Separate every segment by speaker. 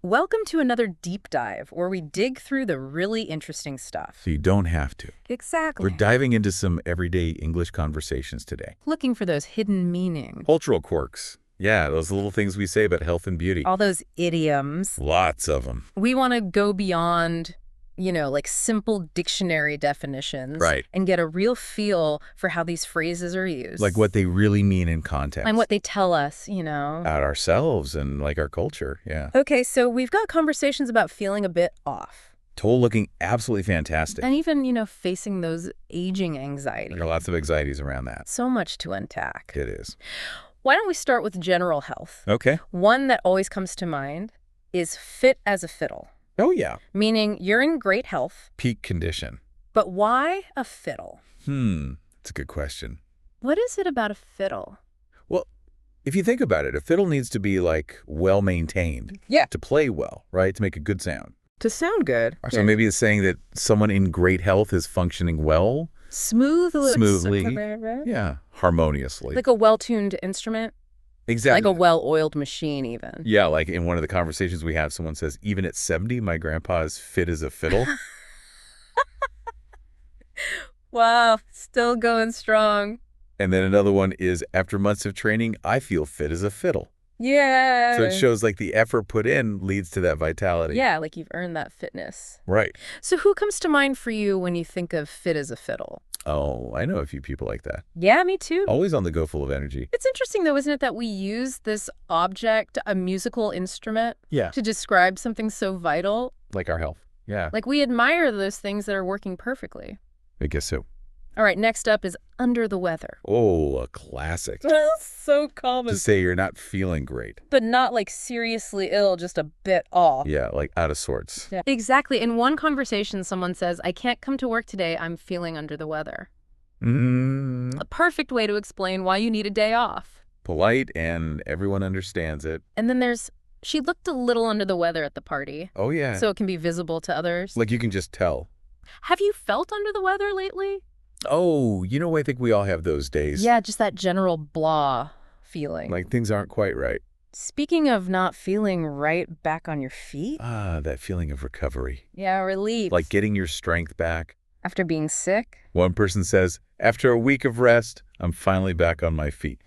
Speaker 1: Welcome to another deep dive where we dig through the really interesting stuff.
Speaker 2: So you don't have to.
Speaker 1: Exactly.
Speaker 2: We're diving into some everyday English conversations today.
Speaker 1: Looking for those hidden meanings.
Speaker 2: Cultural quirks. Yeah, those little things we say about health and beauty.
Speaker 1: All those idioms.
Speaker 2: Lots of them.
Speaker 1: We want to go beyond, like simple dictionary definitions.
Speaker 2: Right.
Speaker 1: And get a real feel for how these phrases are used.
Speaker 2: Like what they really mean in context.
Speaker 1: And what they tell us,
Speaker 2: About ourselves and like our culture, yeah.
Speaker 1: Okay, so we've got conversations about feeling a bit off.
Speaker 2: Toll looking absolutely fantastic.
Speaker 1: And even, facing those aging anxieties.
Speaker 2: There are lots of anxieties around that.
Speaker 1: So much to unpack.
Speaker 2: It is.
Speaker 1: Why don't we start with general health?
Speaker 2: Okay.
Speaker 1: One that always comes to mind is fit as a fiddle.
Speaker 2: Oh, yeah.
Speaker 1: Meaning you're in great health.
Speaker 2: Peak condition.
Speaker 1: But why a fiddle?
Speaker 2: That's a good question.
Speaker 1: What is it about a fiddle?
Speaker 2: Well, if you think about it, a fiddle needs to be like well-maintained.
Speaker 1: Yeah.
Speaker 2: To play well, right? To make a good sound.
Speaker 1: To sound good.
Speaker 2: So maybe it's saying that someone in great health is functioning well.
Speaker 1: Smoothly.
Speaker 2: Yeah. Harmoniously.
Speaker 1: Like a well-tuned instrument.
Speaker 2: Exactly.
Speaker 1: Like a well-oiled machine even.
Speaker 2: Yeah, like in one of the conversations we have, someone says, even at 70, my grandpa is fit as a fiddle.
Speaker 1: Wow, still going strong.
Speaker 2: And then another one is, after months of training, I feel fit as a fiddle.
Speaker 1: Yeah.
Speaker 2: So it shows like the effort put in leads to that vitality.
Speaker 1: Yeah, like you've earned that fitness.
Speaker 2: Right.
Speaker 1: So who comes to mind for you when you think of fit as a fiddle?
Speaker 2: Oh, I know a few people like that.
Speaker 1: Yeah, me too.
Speaker 2: Always on the go, full of energy.
Speaker 1: It's interesting, though, isn't it, that we use this object, a musical instrument,
Speaker 2: Yeah.
Speaker 1: to describe something so vital?
Speaker 2: Like our health. Yeah.
Speaker 1: Like, we admire those things that are working perfectly.
Speaker 2: I guess so.
Speaker 1: All right, next up is under the weather.
Speaker 2: Oh, a classic.
Speaker 1: So common.
Speaker 2: To say you're not feeling great.
Speaker 1: But not, like, seriously ill, just a bit off.
Speaker 2: Yeah, like out of sorts.
Speaker 1: Yeah. Exactly. In one conversation, someone says, I can't come to work today, I'm feeling under the weather. A perfect way to explain why you need a day off.
Speaker 2: Polite, and everyone understands it.
Speaker 1: And then there's, she looked a little under the weather at the party.
Speaker 2: Oh, yeah.
Speaker 1: So it can be visible to others.
Speaker 2: Like you can just tell.
Speaker 1: Have you felt under the weather lately?
Speaker 2: Oh, I think we all have those days.
Speaker 1: Yeah, just that general blah feeling.
Speaker 2: Like things aren't quite right.
Speaker 1: Speaking of not feeling right back on your feet.
Speaker 2: Ah, that feeling of recovery.
Speaker 1: Yeah, relief.
Speaker 2: Like getting your strength back.
Speaker 1: After being sick.
Speaker 2: One person says, after a week of rest, I'm finally back on my feet.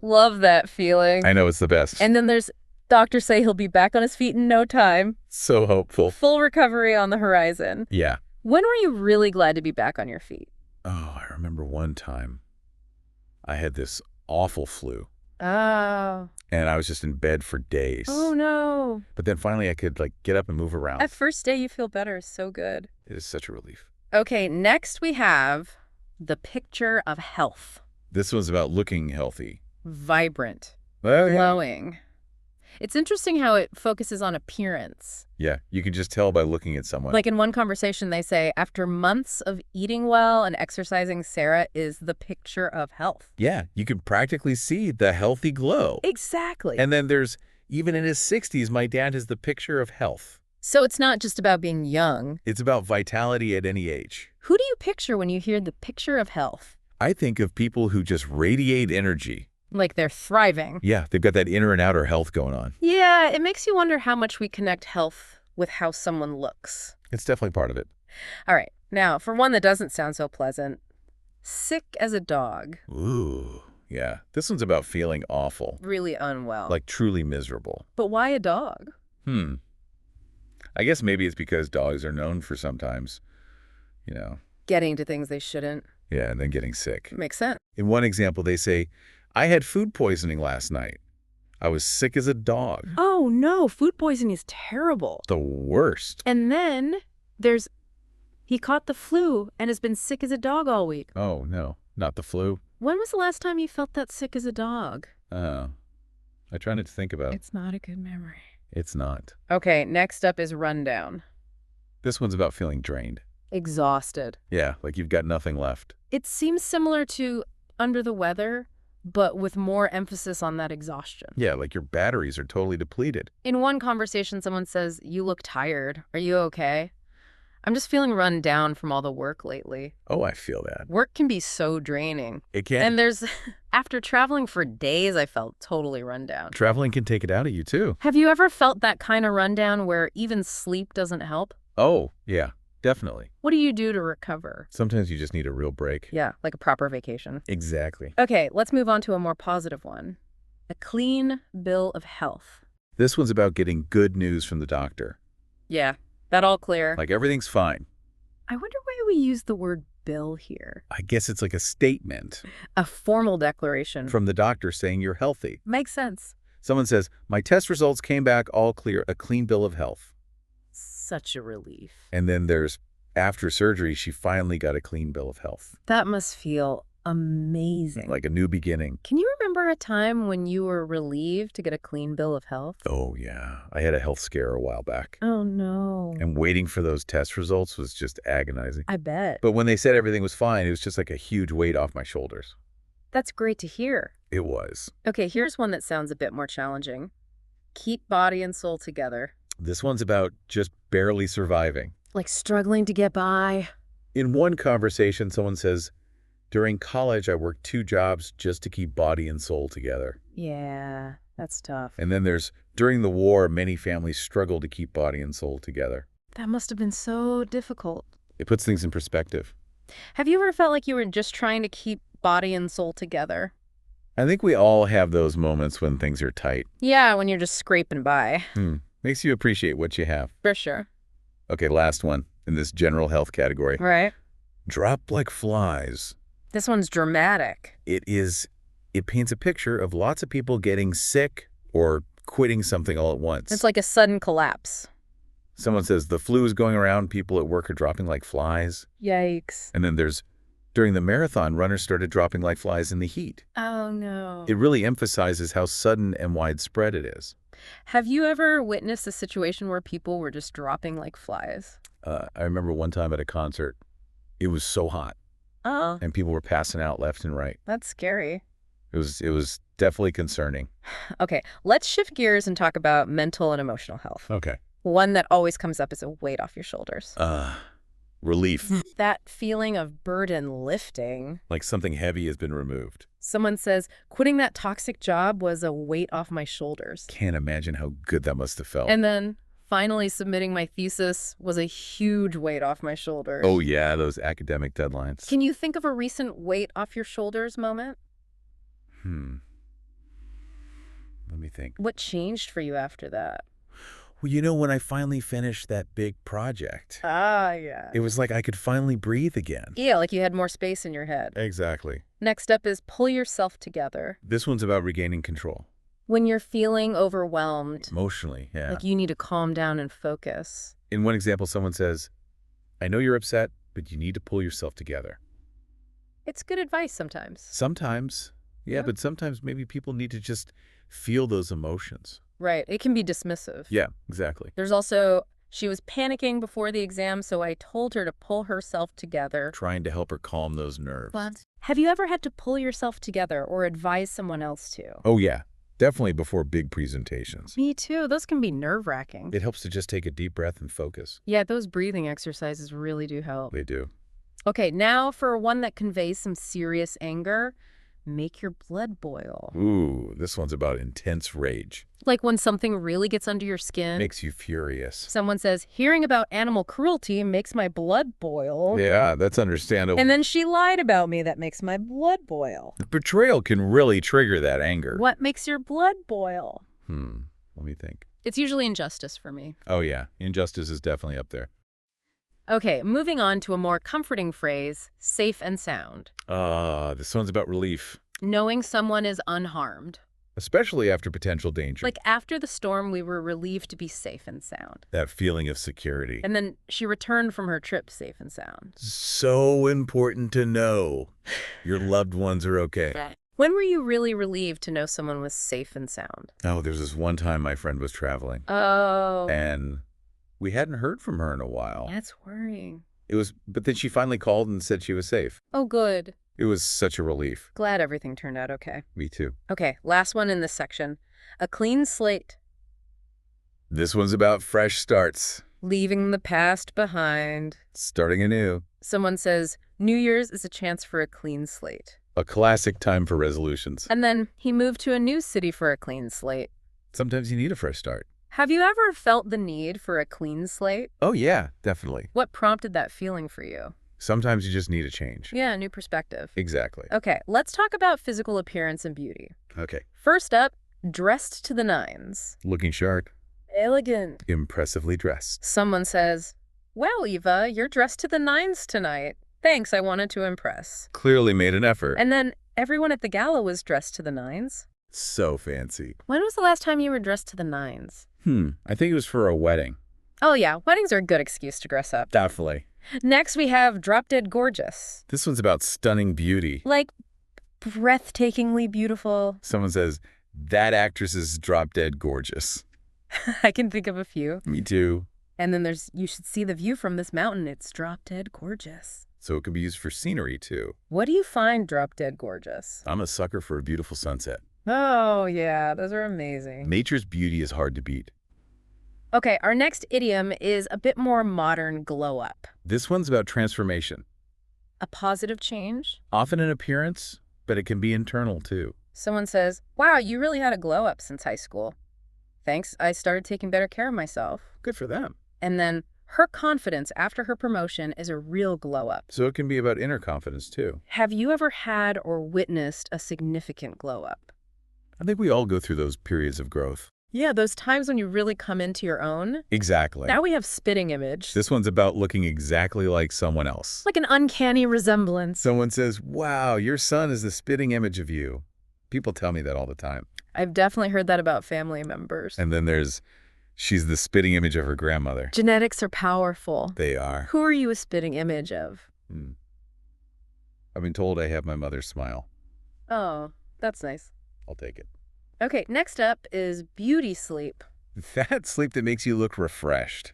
Speaker 1: Love that feeling.
Speaker 2: I know, it's the best.
Speaker 1: And then there's doctors say he'll be back on his feet in no time.
Speaker 2: So hopeful.
Speaker 1: Full recovery on the horizon.
Speaker 2: Yeah.
Speaker 1: When were you really glad to be back on your feet?
Speaker 2: Oh, I remember one time I had this awful flu.
Speaker 1: Oh.
Speaker 2: And I was just in bed for days.
Speaker 1: Oh, no.
Speaker 2: But then finally I could get up and move around.
Speaker 1: That first day you feel better is so good.
Speaker 2: It is such a relief.
Speaker 1: Okay, next we have the picture of health.
Speaker 2: This one's about looking healthy.
Speaker 1: Vibrant.
Speaker 2: Oh, yeah.
Speaker 1: Glowing. It's interesting how it focuses on appearance.
Speaker 2: Yeah, you can just tell by looking at someone.
Speaker 1: Like in one conversation, they say, after months of eating well and exercising, Sarah is the picture of health.
Speaker 2: Yeah, you can practically see the healthy glow.
Speaker 1: Exactly.
Speaker 2: And then there's, even in his 60s, my dad is the picture of health.
Speaker 1: So it's not just about being young.
Speaker 2: It's about vitality at any age.
Speaker 1: Who do you picture when you hear the picture of health?
Speaker 2: I think of people who just radiate energy.
Speaker 1: Like they're thriving.
Speaker 2: Yeah, they've got that inner and outer health going on.
Speaker 1: Yeah, it makes you wonder how much we connect health with how someone looks.
Speaker 2: It's definitely part of it.
Speaker 1: All right, now, for one that doesn't sound so pleasant, sick as a dog.
Speaker 2: Ooh, yeah. This one's about feeling awful.
Speaker 1: Really unwell.
Speaker 2: Like truly miserable.
Speaker 1: But why a dog?
Speaker 2: I guess maybe it's because dogs are known for sometimes,
Speaker 1: Getting to things they shouldn't.
Speaker 2: Yeah, and then getting sick.
Speaker 1: Makes sense.
Speaker 2: In one example, they say, I had food poisoning last night. I was sick as a dog.
Speaker 1: Oh, no. Food poisoning is terrible.
Speaker 2: The worst.
Speaker 1: And then there's, he caught the flu and has been sick as a dog all week.
Speaker 2: Oh, no. Not the flu.
Speaker 1: When was the last time you felt that sick as a dog?
Speaker 2: Oh. I try not to think about it.
Speaker 1: It's not a good memory.
Speaker 2: It's not.
Speaker 1: Okay, next up is rundown.
Speaker 2: This one's about feeling drained.
Speaker 1: Exhausted.
Speaker 2: Yeah, like you've got nothing left.
Speaker 1: It seems similar to under the weather, but with more emphasis on that exhaustion.
Speaker 2: Yeah, like your batteries are totally depleted.
Speaker 1: In one conversation, someone says, you look tired. Are you okay? I'm just feeling run down from all the work lately.
Speaker 2: Oh, I feel that.
Speaker 1: Work can be so draining.
Speaker 2: It can.
Speaker 1: And after traveling for days, I felt totally run down.
Speaker 2: Traveling can take it out of you, too.
Speaker 1: Have you ever felt that kind of rundown where even sleep doesn't help?
Speaker 2: Oh, yeah, definitely.
Speaker 1: What do you do to recover?
Speaker 2: Sometimes you just need a real break.
Speaker 1: Yeah, like a proper vacation.
Speaker 2: Exactly.
Speaker 1: Okay, let's move on to a more positive one. A clean bill of health.
Speaker 2: This one's about getting good news from the doctor.
Speaker 1: Yeah, that all clear.
Speaker 2: Like everything's fine.
Speaker 1: I wonder why we use the word bill here.
Speaker 2: I guess it's like a statement
Speaker 1: A formal declaration.
Speaker 2: from the doctor saying you're healthy.
Speaker 1: Makes sense.
Speaker 2: Someone says, my test results came back all clear, a clean bill of health.
Speaker 1: Such a relief.
Speaker 2: And then there's, after surgery, she finally got a clean bill of health.
Speaker 1: That must feel amazing.
Speaker 2: Like a new beginning.
Speaker 1: Can you remember a time when you were relieved to get a clean bill of health?
Speaker 2: Oh, yeah. I had a health scare a while back.
Speaker 1: Oh, no.
Speaker 2: And waiting for those test results was just agonizing.
Speaker 1: I bet.
Speaker 2: But when they said everything was fine, it was just like a huge weight off my shoulders.
Speaker 1: That's great to hear.
Speaker 2: It was.
Speaker 1: Okay, here's one that sounds a bit more challenging. Keep body and soul together.
Speaker 2: This one's about just barely surviving.
Speaker 1: Like struggling to get by.
Speaker 2: In one conversation, someone says, during college, I worked 2 jobs just to keep body and soul together.
Speaker 1: Yeah, that's tough.
Speaker 2: And then there's, during the war, many families struggle to keep body and soul together.
Speaker 1: That must have been so difficult.
Speaker 2: It puts things in perspective.
Speaker 1: Have you ever felt like you were just trying to keep body and soul together?
Speaker 2: I think we all have those moments when things are tight.
Speaker 1: Yeah, when you're just scraping by.
Speaker 2: Makes you appreciate what you have.
Speaker 1: For sure.
Speaker 2: Okay, last one in this general health category.
Speaker 1: Right.
Speaker 2: Drop like flies.
Speaker 1: This one's dramatic.
Speaker 2: It paints a picture of lots of people getting sick or quitting something all at once.
Speaker 1: It's like a sudden collapse.
Speaker 2: Someone says the flu is going around, people at work are dropping like flies.
Speaker 1: Yikes.
Speaker 2: And then during the marathon, runners started dropping like flies in the heat.
Speaker 1: Oh, no.
Speaker 2: It really emphasizes how sudden and widespread it is.
Speaker 1: Have you ever witnessed a situation where people were just dropping like flies?
Speaker 2: I remember one time at a concert, it was so hot.
Speaker 1: Oh.
Speaker 2: And people were passing out left and right.
Speaker 1: That's scary.
Speaker 2: It was definitely concerning.
Speaker 1: Okay, let's shift gears and talk about mental and emotional health.
Speaker 2: Okay.
Speaker 1: One that always comes up is a weight off your shoulders.
Speaker 2: Relief.
Speaker 1: That feeling of burden lifting.
Speaker 2: Like something heavy has been removed.
Speaker 1: Someone says, quitting that toxic job was a weight off my shoulders.
Speaker 2: Can't imagine how good that must have felt.
Speaker 1: And then finally submitting my thesis was a huge weight off my shoulders.
Speaker 2: Oh, yeah, those academic deadlines.
Speaker 1: Can you think of a recent weight off your shoulders moment?
Speaker 2: Let me think.
Speaker 1: What changed for you after that?
Speaker 2: Well, when I finally finished that big project,
Speaker 1: Ah, yeah.
Speaker 2: it was like I could finally breathe again.
Speaker 1: Yeah, like you had more space in your head.
Speaker 2: Exactly.
Speaker 1: Next up is pull yourself together.
Speaker 2: This one's about regaining control.
Speaker 1: When you're feeling overwhelmed,
Speaker 2: Emotionally, yeah.
Speaker 1: like you need to calm down and focus.
Speaker 2: In one example, someone says, I know you're upset, but you need to pull yourself together.
Speaker 1: It's good advice sometimes.
Speaker 2: Sometimes, yeah,
Speaker 1: Yeah.
Speaker 2: but sometimes maybe people need to just feel those emotions.
Speaker 1: Right. It can be dismissive.
Speaker 2: Yeah, exactly.
Speaker 1: There's also, she was panicking before the exam, so I told her to pull herself together.
Speaker 2: Trying to help her calm those nerves.
Speaker 1: Have you ever had to pull yourself together or advise someone else to?
Speaker 2: Oh, yeah. Definitely before big presentations.
Speaker 1: Me too. Those can be nerve-wracking.
Speaker 2: It helps to just take a deep breath and focus.
Speaker 1: Yeah, those breathing exercises really do help.
Speaker 2: They do.
Speaker 1: Okay, now for one that conveys some serious anger, make your blood boil.
Speaker 2: Ooh, this one's about intense rage.
Speaker 1: Like when something really gets under your skin.
Speaker 2: Makes you furious.
Speaker 1: Someone says, hearing about animal cruelty makes my blood boil.
Speaker 2: Yeah, that's understandable.
Speaker 1: And then she lied about me. That makes my blood boil.
Speaker 2: The betrayal can really trigger that anger.
Speaker 1: What makes your blood boil?
Speaker 2: Let me think.
Speaker 1: It's usually injustice for me.
Speaker 2: Oh, yeah. Injustice is definitely up there.
Speaker 1: Okay, moving on to a more comforting phrase, safe and sound.
Speaker 2: This one's about relief.
Speaker 1: Knowing someone is unharmed.
Speaker 2: Especially after potential danger.
Speaker 1: Like after the storm, we were relieved to be safe and sound.
Speaker 2: That feeling of security.
Speaker 1: And then she returned from her trip safe and sound.
Speaker 2: So important to know your loved ones are okay.
Speaker 1: When were you really relieved to know someone was safe and sound?
Speaker 2: Oh, there's this one time my friend was traveling.
Speaker 1: Oh.
Speaker 2: And we hadn't heard from her in a while.
Speaker 1: That's worrying.
Speaker 2: But then she finally called and said she was safe.
Speaker 1: Oh, good.
Speaker 2: It was such a relief.
Speaker 1: Glad everything turned out okay.
Speaker 2: Me too.
Speaker 1: Okay, last one in this section. A clean slate.
Speaker 2: This one's about fresh starts.
Speaker 1: Leaving the past behind.
Speaker 2: Starting anew.
Speaker 1: Someone says, New Year's is a chance for a clean slate.
Speaker 2: A classic time for resolutions.
Speaker 1: And then he moved to a new city for a clean slate.
Speaker 2: Sometimes you need a fresh start.
Speaker 1: Have you ever felt the need for a clean slate?
Speaker 2: Oh, yeah, definitely.
Speaker 1: What prompted that feeling for you?
Speaker 2: Sometimes you just need a change.
Speaker 1: Yeah, a new perspective.
Speaker 2: Exactly.
Speaker 1: Okay, let's talk about physical appearance and beauty.
Speaker 2: Okay.
Speaker 1: First up, dressed to the nines.
Speaker 2: Looking sharp.
Speaker 1: Elegant.
Speaker 2: Impressively dressed.
Speaker 1: Someone says, well, Eva, you're dressed to the nines tonight. Thanks, I wanted to impress.
Speaker 2: Clearly made an effort.
Speaker 1: And then everyone at the gala was dressed to the nines.
Speaker 2: So fancy.
Speaker 1: When was the last time you were dressed to the nines?
Speaker 2: I think it was for a wedding.
Speaker 1: Oh yeah, weddings are a good excuse to dress up.
Speaker 2: Definitely.
Speaker 1: Next we have Drop Dead Gorgeous.
Speaker 2: This one's about stunning beauty.
Speaker 1: Like, breathtakingly beautiful.
Speaker 2: Someone says, that actress is drop dead gorgeous.
Speaker 1: I can think of a few.
Speaker 2: Me too.
Speaker 1: And then there's, you should see the view from this mountain. It's drop dead gorgeous.
Speaker 2: So it can be used for scenery too.
Speaker 1: What do you find drop dead gorgeous?
Speaker 2: I'm a sucker for a beautiful sunset.
Speaker 1: Oh yeah, those are amazing.
Speaker 2: Nature's beauty is hard to beat.
Speaker 1: Okay, our next idiom is a bit more modern, glow up.
Speaker 2: This one's about transformation.
Speaker 1: A positive change?
Speaker 2: Often in appearance, but it can be internal too.
Speaker 1: Someone says, wow, you really had a glow up since high school. Thanks, I started taking better care of myself.
Speaker 2: Good for them.
Speaker 1: And then her confidence after her promotion is a real glow up.
Speaker 2: So it can be about inner confidence too.
Speaker 1: Have you ever had or witnessed a significant glow up?
Speaker 2: I think we all go through those periods of growth.
Speaker 1: Yeah, those times when you really come into your own.
Speaker 2: Exactly.
Speaker 1: Now we have spitting image.
Speaker 2: This one's about looking exactly like someone else.
Speaker 1: Like an uncanny resemblance.
Speaker 2: Someone says, wow, your son is the spitting image of you. People tell me that all the time.
Speaker 1: I've definitely heard that about family members.
Speaker 2: And then there's, she's the spitting image of her grandmother.
Speaker 1: Genetics are powerful.
Speaker 2: They are.
Speaker 1: Who are you a spitting image of?
Speaker 2: I've been told I have my mother's smile.
Speaker 1: Oh, that's nice.
Speaker 2: I'll take it.
Speaker 1: Okay, next up is beauty sleep.
Speaker 2: That sleep that makes you look refreshed.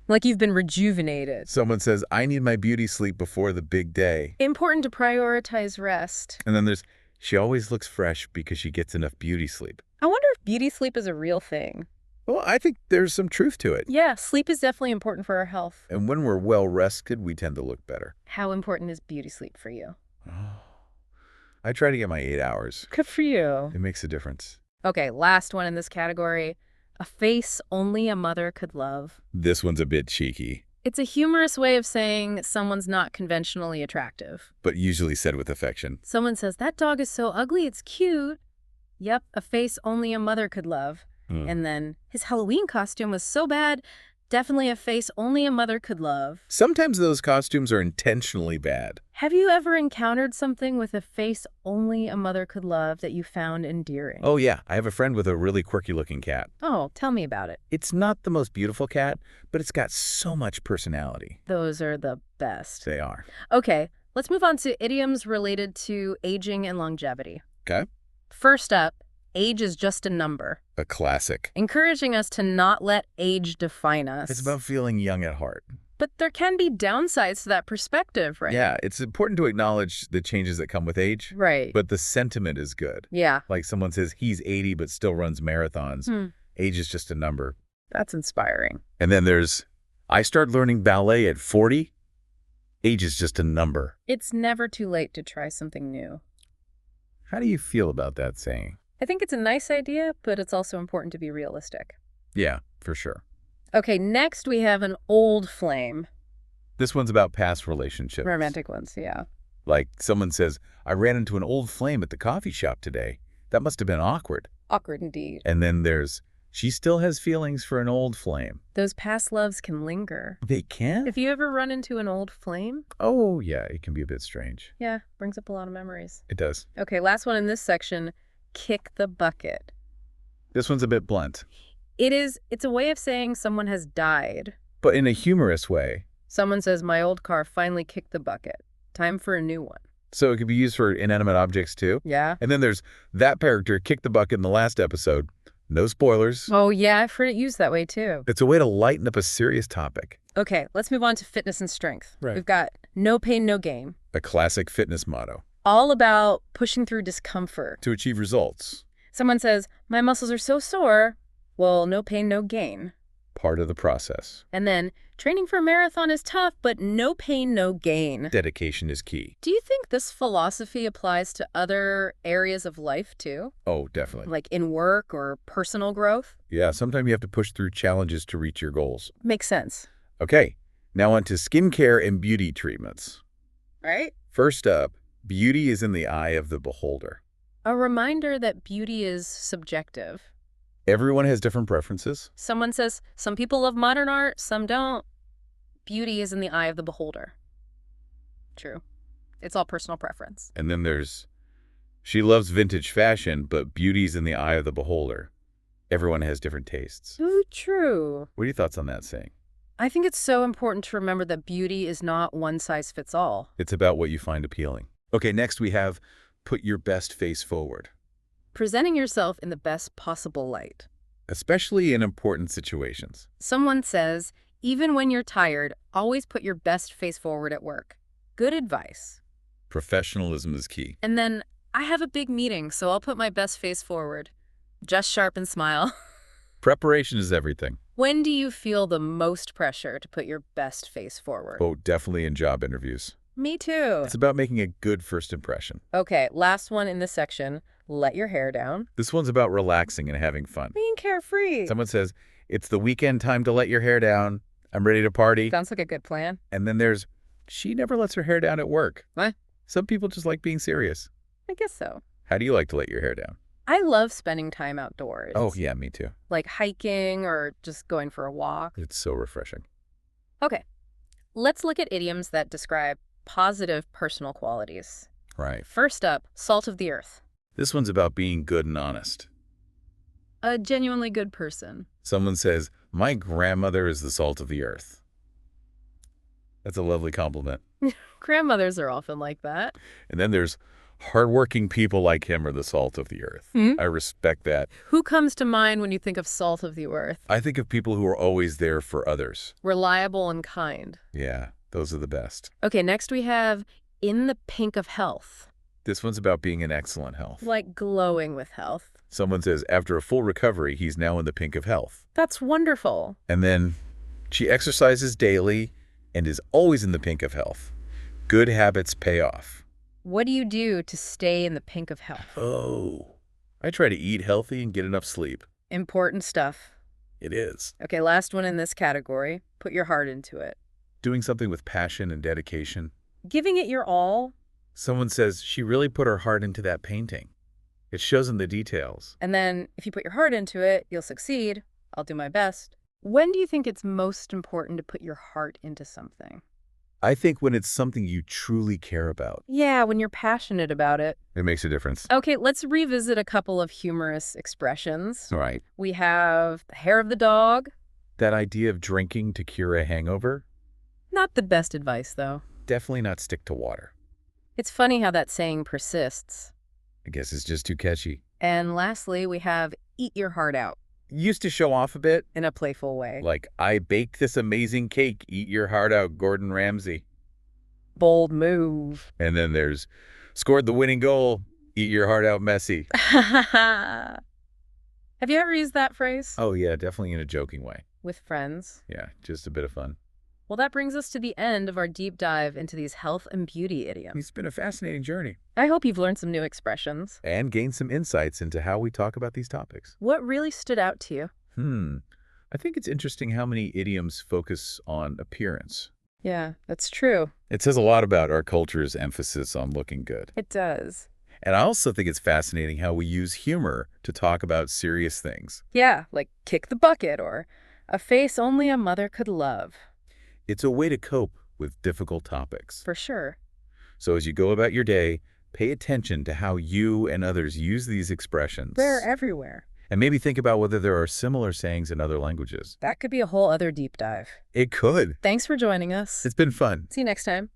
Speaker 1: Like you've been rejuvenated.
Speaker 2: Someone says, I need my beauty sleep before the big day.
Speaker 1: Important to prioritize rest.
Speaker 2: And then there's, she always looks fresh because she gets enough beauty sleep.
Speaker 1: I wonder if beauty sleep is a real thing.
Speaker 2: Well, I think there's some truth to it.
Speaker 1: Yeah, sleep is definitely important for our health.
Speaker 2: And when we're well rested, we tend to look better.
Speaker 1: How important is beauty sleep for you?
Speaker 2: I try to get my 8 hours.
Speaker 1: Good for you.
Speaker 2: It makes a difference.
Speaker 1: Okay, last one in this category. A face only a mother could love.
Speaker 2: This one's a bit cheeky,
Speaker 1: It's a humorous way of saying someone's not conventionally attractive.
Speaker 2: but usually said with affection.
Speaker 1: Someone says, that dog is so ugly, it's cute. Yep, a face only a mother could love. And then, his Halloween costume was so bad, definitely a face only a mother could love.
Speaker 2: Sometimes those costumes are intentionally bad.
Speaker 1: Have you ever encountered something with a face only a mother could love that you found endearing?
Speaker 2: Oh yeah, I have a friend with a really quirky looking cat.
Speaker 1: Oh, tell me about it.
Speaker 2: It's not the most beautiful cat, but it's got so much personality.
Speaker 1: Those are the best.
Speaker 2: They are.
Speaker 1: Okay, let's move on to idioms related to aging and longevity.
Speaker 2: Okay.
Speaker 1: First up, age is just a number,
Speaker 2: A classic.
Speaker 1: encouraging us to not let age define us.
Speaker 2: It's about feeling young at heart.
Speaker 1: But there can be downsides to that perspective, right?
Speaker 2: Yeah, it's important to acknowledge the changes that come with age,
Speaker 1: Right.
Speaker 2: but the sentiment is good.
Speaker 1: Yeah,
Speaker 2: Like someone says he's 80 but still runs marathons. Age is just a number.
Speaker 1: that's inspiring.
Speaker 2: And then there's, I started learning ballet at 40. Age is just a number.
Speaker 1: It's never too late to try something new.
Speaker 2: How do you feel about that saying?
Speaker 1: I think it's a nice idea, but it's also important to be realistic.
Speaker 2: Yeah, for sure.
Speaker 1: Okay, next we have an old flame.
Speaker 2: This one's about past relationships.
Speaker 1: Romantic ones, yeah.
Speaker 2: Like someone says, I ran into an old flame at the coffee shop today. That must have been awkward.
Speaker 1: Awkward indeed.
Speaker 2: And then there's, she still has feelings for an old flame.
Speaker 1: Those past loves can linger.
Speaker 2: They can?
Speaker 1: If you ever run into an old flame,
Speaker 2: Oh, yeah, it can be a bit strange.
Speaker 1: yeah, brings up a lot of memories.
Speaker 2: It does.
Speaker 1: Okay, last one in this section, kick the bucket.
Speaker 2: This one's a bit blunt,
Speaker 1: It's a way of saying someone has died.
Speaker 2: but in a humorous way.
Speaker 1: Someone says, my old car finally kicked the bucket. Time for a new one.
Speaker 2: So it can be used for inanimate objects too.
Speaker 1: Yeah?
Speaker 2: And then there's that character kicked the bucket in the last episode. No spoilers.
Speaker 1: Oh, yeah, I've heard it used that way too.
Speaker 2: It's a way to lighten up a serious topic.
Speaker 1: Okay, let's move on to fitness and strength.
Speaker 2: Right.
Speaker 1: We've got no pain, no gain.
Speaker 2: A classic fitness motto.
Speaker 1: All about pushing through discomfort.
Speaker 2: To achieve results.
Speaker 1: Someone says, my muscles are so sore. Well, no pain, no gain.
Speaker 2: Part of the process.
Speaker 1: And then, training for a marathon is tough, but no pain, no gain.
Speaker 2: Dedication is key.
Speaker 1: Do you think this philosophy applies to other areas of life, too?
Speaker 2: Oh, definitely.
Speaker 1: Like in work or personal growth?
Speaker 2: Yeah, sometimes you have to push through challenges to reach your goals.
Speaker 1: Makes sense.
Speaker 2: Okay, now on to skincare and beauty treatments.
Speaker 1: Right?
Speaker 2: First up, beauty is in the eye of the beholder.
Speaker 1: A reminder that beauty is subjective.
Speaker 2: Everyone has different preferences.
Speaker 1: Someone says, some people love modern art, some don't. Beauty is in the eye of the beholder. True. It's all personal preference.
Speaker 2: And then there's, she loves vintage fashion, but beauty's in the eye of the beholder. Everyone has different tastes.
Speaker 1: Ooh, true.
Speaker 2: What are your thoughts on that saying?
Speaker 1: I think it's so important to remember that beauty is not one size fits all.
Speaker 2: It's about what you find appealing. Okay, next we have put your best face forward.
Speaker 1: Presenting yourself in the best possible light.
Speaker 2: Especially in important situations.
Speaker 1: Someone says, even when you're tired, always put your best face forward at work. Good advice.
Speaker 2: Professionalism is key.
Speaker 1: And then, I have a big meeting, so I'll put my best face forward. Just sharp and smile.
Speaker 2: Preparation is everything.
Speaker 1: When do you feel the most pressure to put your best face forward?
Speaker 2: Oh, definitely in job interviews.
Speaker 1: Me too.
Speaker 2: It's about making a good first impression.
Speaker 1: Okay, last one in this section. Let your hair down.
Speaker 2: This one's about relaxing and having fun.
Speaker 1: Being carefree.
Speaker 2: Someone says, it's the weekend time to let your hair down. I'm ready to party.
Speaker 1: Sounds like a good plan.
Speaker 2: And then there's, she never lets her hair down at work.
Speaker 1: What?
Speaker 2: Some people just like being serious.
Speaker 1: I guess so.
Speaker 2: How do you like to let your hair down?
Speaker 1: I love spending time outdoors.
Speaker 2: Oh, yeah, me too.
Speaker 1: Like hiking or just going for a walk.
Speaker 2: It's so refreshing.
Speaker 1: Okay, let's look at idioms that describe positive personal qualities.
Speaker 2: Right.
Speaker 1: First up, salt of the earth.
Speaker 2: This one's about being good and honest.
Speaker 1: A genuinely good person.
Speaker 2: Someone says, my grandmother is the salt of the earth. That's a lovely compliment.
Speaker 1: Grandmothers are often like that.
Speaker 2: And then there's hardworking people like him are the salt of the earth. I respect that.
Speaker 1: Who comes to mind when you think of salt of the earth?
Speaker 2: I think of people who are always there for others.
Speaker 1: Reliable and kind.
Speaker 2: Yeah, those are the best.
Speaker 1: Okay, next we have in the pink of health.
Speaker 2: This one's about being in excellent health.
Speaker 1: Like glowing with health.
Speaker 2: Someone says, after a full recovery, he's now in the pink of health.
Speaker 1: That's wonderful.
Speaker 2: And then she exercises daily and is always in the pink of health. Good habits pay off.
Speaker 1: What do you do to stay in the pink of health?
Speaker 2: Oh, I try to eat healthy and get enough sleep.
Speaker 1: Important stuff.
Speaker 2: It is.
Speaker 1: Okay, last one in this category. Put your heart into it.
Speaker 2: Doing something with passion and dedication.
Speaker 1: Giving it your all.
Speaker 2: Someone says she really put her heart into that painting. It shows in the details.
Speaker 1: And then if you put your heart into it, you'll succeed. I'll do my best. When do you think it's most important to put your heart into something?
Speaker 2: I think when it's something you truly care about.
Speaker 1: Yeah, when you're passionate about it.
Speaker 2: It makes a difference.
Speaker 1: Okay, let's revisit a couple of humorous expressions.
Speaker 2: Right.
Speaker 1: We have the hair of the dog.
Speaker 2: That idea of drinking to cure a hangover?
Speaker 1: Not the best advice, though.
Speaker 2: Definitely not stick to water.
Speaker 1: It's funny how that saying persists.
Speaker 2: I guess it's just too catchy.
Speaker 1: And lastly, we have eat your heart out
Speaker 2: Used to show off a bit.
Speaker 1: in a playful way.
Speaker 2: Like, I baked this amazing cake, eat your heart out, Gordon Ramsay.
Speaker 1: Bold move.
Speaker 2: And then there's, scored the winning goal, eat your heart out, Messi.
Speaker 1: Have you ever used that phrase?
Speaker 2: Oh yeah, definitely in a joking way.
Speaker 1: With friends?
Speaker 2: Yeah, just a bit of fun.
Speaker 1: Well, that brings us to the end of our deep dive into these health and beauty idioms.
Speaker 2: It's been a fascinating journey.
Speaker 1: I hope you've learned some new expressions.
Speaker 2: And gained some insights into how we talk about these topics.
Speaker 1: What really stood out to you?
Speaker 2: I think it's interesting how many idioms focus on appearance.
Speaker 1: Yeah, that's true.
Speaker 2: It says a lot about our culture's emphasis on looking good.
Speaker 1: It does.
Speaker 2: And I also think it's fascinating how we use humor to talk about serious things.
Speaker 1: Yeah, like kick the bucket or a face only a mother could love.
Speaker 2: It's a way to cope with difficult topics.
Speaker 1: For sure.
Speaker 2: So as you go about your day, pay attention to how you and others use these expressions.
Speaker 1: They're everywhere.
Speaker 2: And maybe think about whether there are similar sayings in other languages.
Speaker 1: That could be a whole other deep dive.
Speaker 2: It could.
Speaker 1: Thanks for joining us.
Speaker 2: It's been fun.
Speaker 1: See you next time.